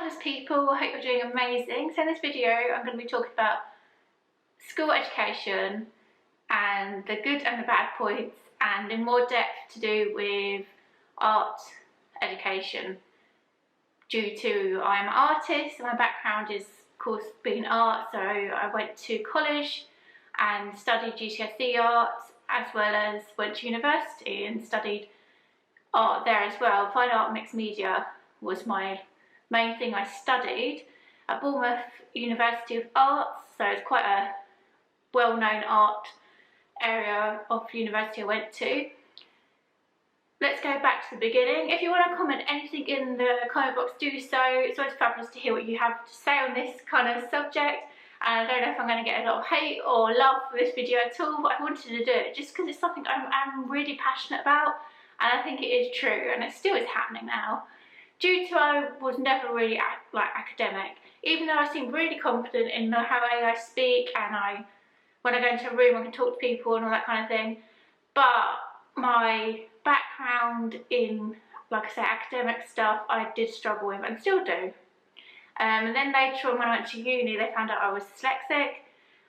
fabulous people, I hope you're doing amazing. So in this video I'm going to be talking about school education and the good and the bad points, and in more depth to do with art education. Due to I'm an artist, my background is of course being art, so I went to college and studied GCSE art, as well as went to university and studied art there as well. Fine art mixed media was my main thing I studied at Bournemouth University of Arts, so it's quite a well-known art area of university I went to. Let's go back to the beginning. If you want to comment anything in the comment box, do so. It's always fabulous to hear what you have to say on this kind of subject, and I don't know if I'm going to get a lot of hate or love for this video at all, but I wanted to do it just because it's something I'm really passionate about, and I think it is true, and it still is happening now. Due to I was never really academic, even though I seem really confident in how I speak, and when I go into a room I can talk to people and all that kind of thing, but my background in, like I say, academic stuff I did struggle with and still do. And then later on when I went to uni they found out I was dyslexic,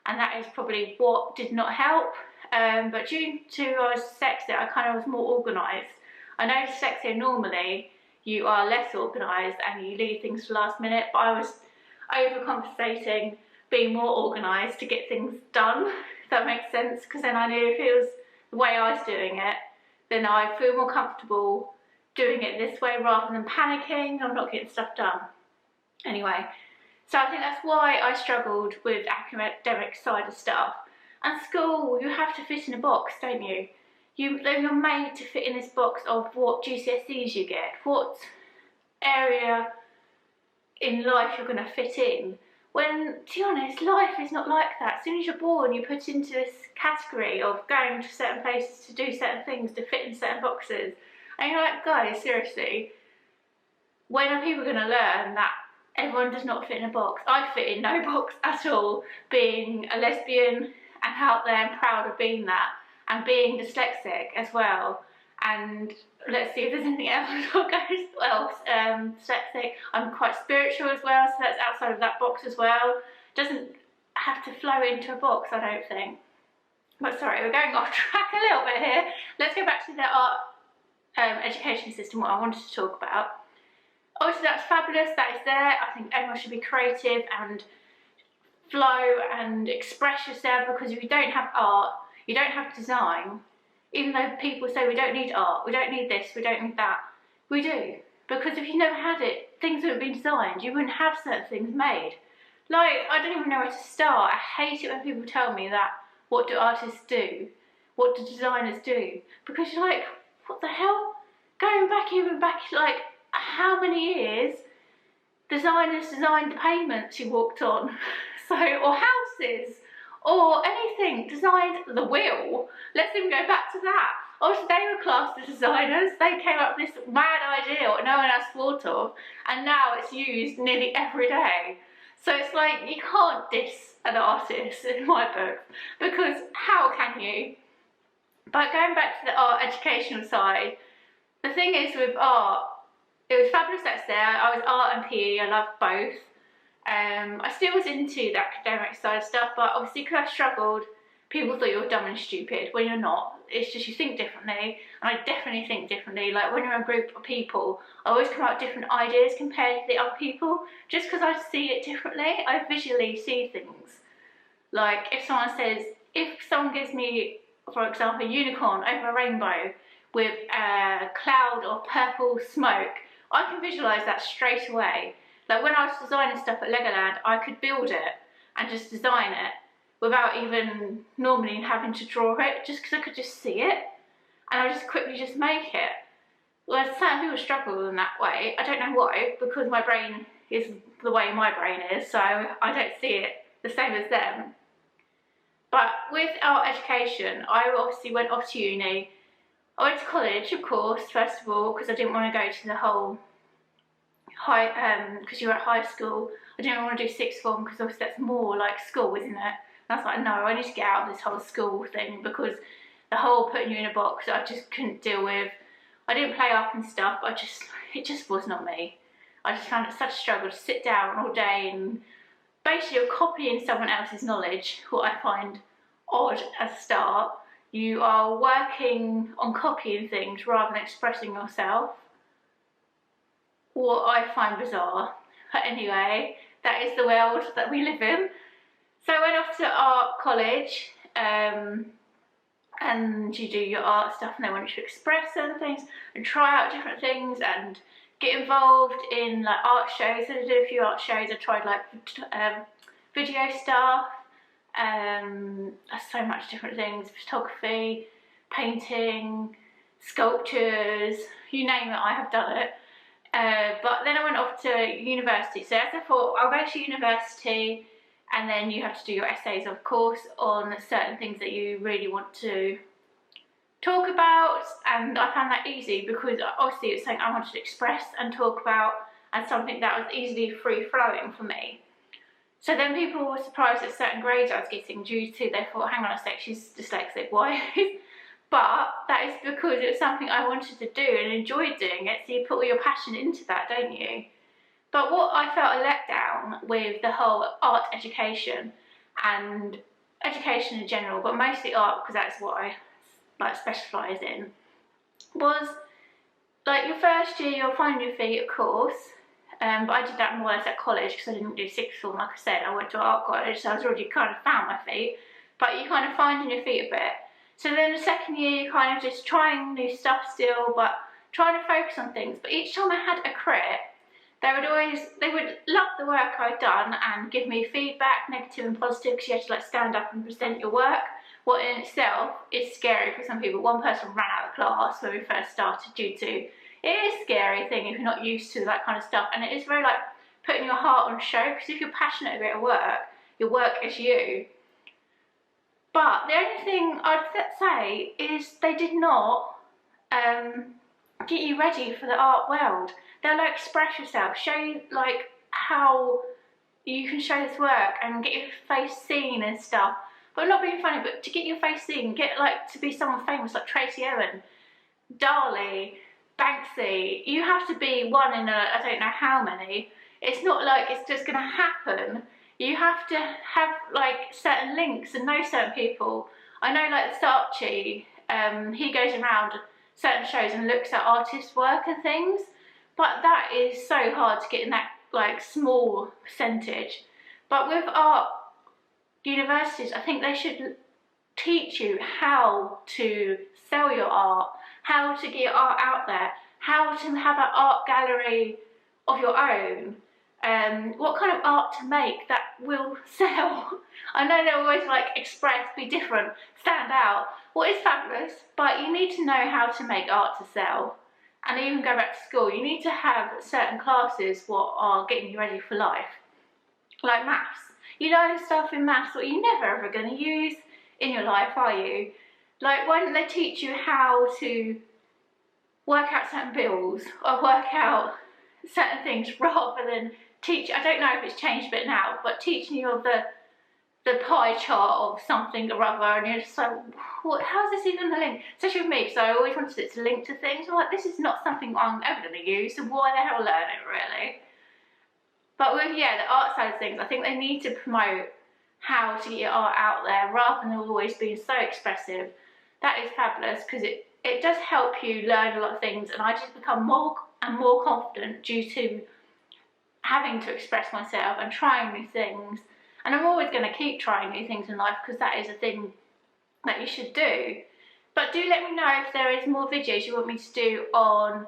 and that is probably what did not help. But due to I was dyslexic, I kind of was more organised. I know dyslexia normally you are less organised and you leave things to last minute, but I was overcompensating, being more organised to get things done, if that makes sense, because then I knew if it was the way I was doing it, then I feel more comfortable doing it this way rather than panicking I'm not getting stuff done. Anyway, so I think that's why I struggled with academic side of stuff. And school, you have to fit in a box, don't you? You're made to fit in this box of what GCSEs you get, what area in life you're going to fit in. When, to be honest, life is not like that. As soon as you're born, you're put into this category of going to certain places to do certain things, to fit in certain boxes. And you're like, guys, seriously, when are people going to learn that everyone does not fit in a box? I fit in no box at all, being a lesbian and out there and proud of being that, and being dyslexic as well. And let's see if there's anything else. Dyslexic. I'm quite spiritual as well, so that's outside of that box as well. Doesn't have to flow into a box, I don't think. But sorry, we're going off track a little bit here. Let's go back to the art education system, what I wanted to talk about. Obviously that's fabulous, that is there. I think everyone should be creative and flow and express yourself, because if you don't have art, you don't have design. Even though people say we don't need art, we don't need this, we don't need that, we do. Because if you never had it, things wouldn't be designed, you wouldn't have certain things made. Like, I don't even know where to start. I hate it when people tell me that, what do artists do? What do designers do? Because you're like, what the hell? Going back, even back, like, how many years designers designed the pavements you walked on? So, or houses, or anything, designed the wheel. Let's even go back to that. Obviously they were classed as designers, they came up with this mad idea what no one else thought of, and now it's used nearly every day. So it's like, you can't diss an artist in my book, because how can you? But going back to the art educational side, the thing is with art, it was fabulous that's there. I was art and PE, I loved both. I still was into the academic side of stuff, but obviously because I struggled, people thought you were dumb and stupid when you're not. It's just you think differently, and I definitely think differently. Like when you're in a group of people, I always come out with different ideas compared to the other people, just because I see it differently. I visually see things. Like if someone gives me, for example, a unicorn over a rainbow with a cloud of purple smoke, I can visualise that straight away. Like when I was designing stuff at Legoland, I could build it and just design it without even normally having to draw it, just because I could just see it and I just quickly just make it. Whereas certain people struggle in that way. I don't know why, because my brain is the way my brain is, so I don't see it the same as them. But with art education, I obviously went off to uni. I went to college, of course, first of all, because I didn't want to go to the whole because you're at high school. I didn't want to do sixth form, because obviously that's more like school, isn't it? And I was like, no, I need to get out of this whole school thing, because the whole putting you in a box, I just couldn't deal with. I didn't play up and stuff, but it just was not me. I just found it such a struggle to sit down all day and basically you're copying someone else's knowledge, what I find odd at the start. You are working on copying things rather than expressing yourself, what I find bizarre. But anyway, that is the world that we live in. So I went off to art college, and you do your art stuff and they want you to express certain things and try out different things and get involved in like art shows. So I did a few art shows. I tried like video stuff, so much different things, photography, painting, sculptures, you name it, I have done it. But then I went off to university. So as I thought, I'll go to university and then you have to do your essays, of course, on certain things that you really want to talk about. And I found that easy because obviously it's something I wanted to express and talk about and something that was easily free-flowing for me. So then people were surprised at certain grades I was getting due to, they thought, hang on a sec, she's dyslexic, why? But that is because it was something I wanted to do and enjoyed doing it, so you put all your passion into that, don't you? But what I felt a letdown with the whole art education and education in general, but mostly art because that's what I like specialise in, was like your first year you're finding your feet, of course, but I did that more or less at college because I didn't do sixth form, like I said. I went to art college, so I was already kind of found my feet, but you kind of finding your feet a bit. So then the second year you're kind of just trying new stuff still, but trying to focus on things. But each time I had a crit, they would love the work I'd done and give me feedback, negative and positive, because you had to like stand up and present your work. What in itself is scary for some people. One person ran out of class when we first started due to, it is a scary thing if you're not used to that kind of stuff. And it is very like putting your heart on show, because if you're passionate about your work is you. But the only thing I'd say is they did not get you ready for the art world. They'll like express yourself, show you like how you can show this work and get your face seen and stuff. But not being funny, but to get your face seen, get like to be someone famous like Tracy Owen, Dali, Banksy. You have to be one in I don't know how many. It's not like it's just going to happen. You have to have like certain links and know certain people. I know like Sarchi, he goes around certain shows and looks at artists' work and things, but that is so hard to get in that like small percentage. But with art universities, I think they should teach you how to sell your art, how to get your art out there, how to have an art gallery of your own. What kind of art to make that will sell. I know they're always like express, be different, stand out. What is fabulous, but you need to know how to make art to sell. And even go back to school, you need to have certain classes what are getting you ready for life. Like maths. You learn stuff in maths that you're never ever going to use in your life, are you? Like, why don't they teach you how to work out certain bills or work out certain things rather than teach, I don't know if it's changed a bit now, but teaching you of the pie chart of something or other, and you're just like, what, how's this even a link? Especially with me, because I always wanted it to link to things. I'm like, this is not something I'm ever going to use, so why the hell learn it, really? But with, yeah, the art side of things, I think they need to promote how to get your art out there rather than always being so expressive. That is fabulous, because it does help you learn a lot of things, and I just become more and more confident due to having to express myself and trying new things. And I'm always going to keep trying new things in life, because that is a thing that you should do. But do let me know if there is more videos you want me to do on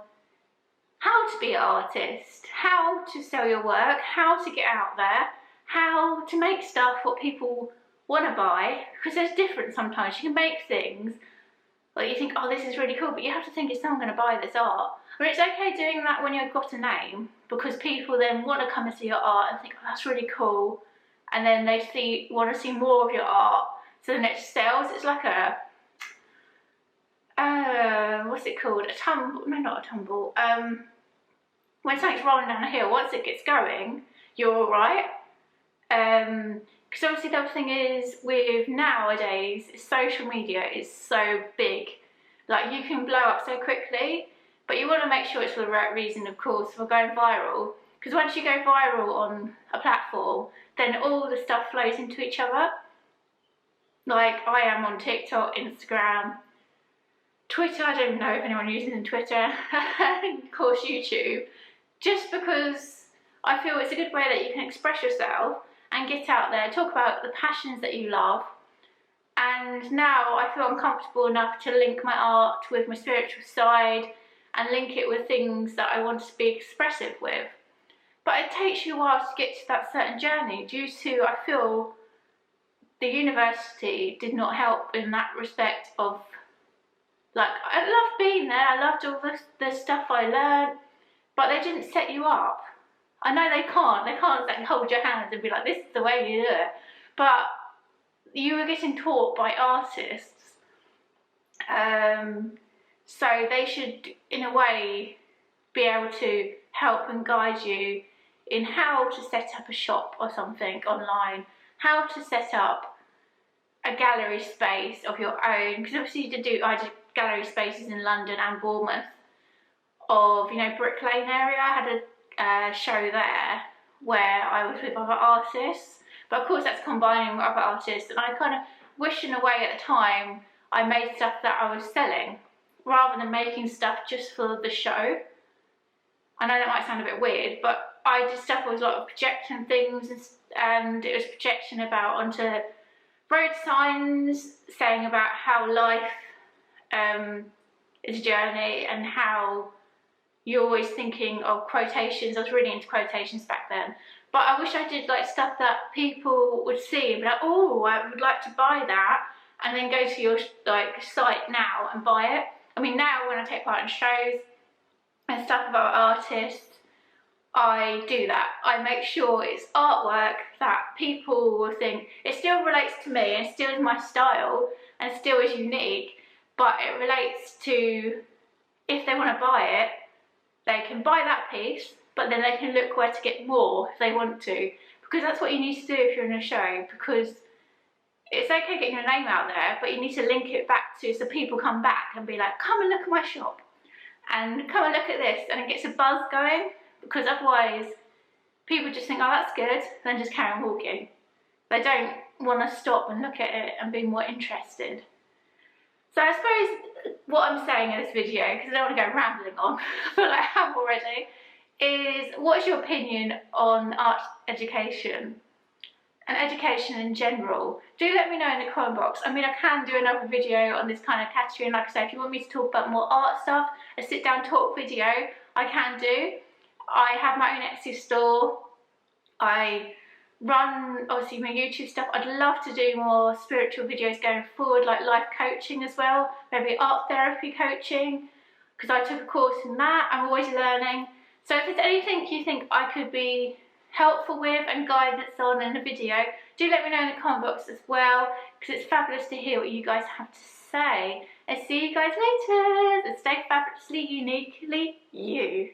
how to be an artist, how to sell your work, how to get out there, how to make stuff what people want to buy, because there's difference sometimes. You can make things like you think, oh, this is really cool, but you have to think, is someone going to buy this art? But it's okay doing that when you've got a name, because people then want to come and see your art and think, oh, that's really cool, and then they want to see more of your art, so then it sells. It's like a what's it called? A tumble? No, not a tumble. When something's rolling down a hill, once it gets going, you're all right. Because obviously the other thing is, with nowadays, social media is so big. Like, you can blow up so quickly, but you want to make sure it's for the right reason, of course, for going viral. Because once you go viral on a platform, then all the stuff flows into each other. Like I am on TikTok, Instagram, Twitter. I don't know if anyone uses Twitter, and of course YouTube, just because I feel it's a good way that you can express yourself and get out there, talk about the passions that you love. And now I feel uncomfortable enough to link my art with my spiritual side and link it with things that I want to be expressive with. But it takes you a while to get to that certain journey due to, I feel, the university did not help in that respect of, like, I loved being there, I loved all the stuff I learned, but they didn't set you up. I know they can't like, hold your hands and be like, this is the way you do it, but you were getting taught by artists, so they should, in a way, be able to help and guide you in how to set up a shop or something online, how to set up a gallery space of your own, because obviously I did gallery spaces in London and Bournemouth of, you know, Brick Lane area. I had a show there where I was with other artists, but of course that's combining with other artists, and I kind of wish in a way at the time I made stuff that I was selling rather than making stuff just for the show. I know that might sound a bit weird, but I did stuff with a lot of projection things, and it was projection about onto road signs saying about how life is a journey and how you're always thinking of quotations. I was really into quotations back then, but I wish I did like stuff that people would see and be like, oh, I would like to buy that, and then go to your like site now and buy it. I mean, now when I take part in shows and stuff about artists, I do that. I make sure it's artwork that people will think it still relates to me and still is my style and still is unique, but it relates to, if they want to buy it, they can buy that piece, but then they can look where to get more if they want to, because that's what you need to do if you're in a show, because it's okay getting your name out there, but you need to link it back to, so people come back and be like, come and look at my shop, and come and look at this, and it gets a buzz going, because otherwise people just think, oh, that's good, then just carry on walking. They don't want to stop and look at it and be more interested. So I suppose what I'm saying in this video, because I don't want to go rambling on, but I have already, is what's your opinion on art education and education in general? Do let me know in the comment box. I mean, I can do another video on this kind of category, and like I said, if you want me to talk about more art stuff, a sit down talk video, I can do. I have my own Etsy store. I run obviously my YouTube stuff. I'd love to do more spiritual videos going forward, like life coaching as well, maybe art therapy coaching, because I took a course in that. I'm always learning. So if there's anything you think I could be helpful with and guidance on in a video, do let me know in the comment box as well, because it's fabulous to hear what you guys have to say. And see you guys later, and stay fabulously uniquely you.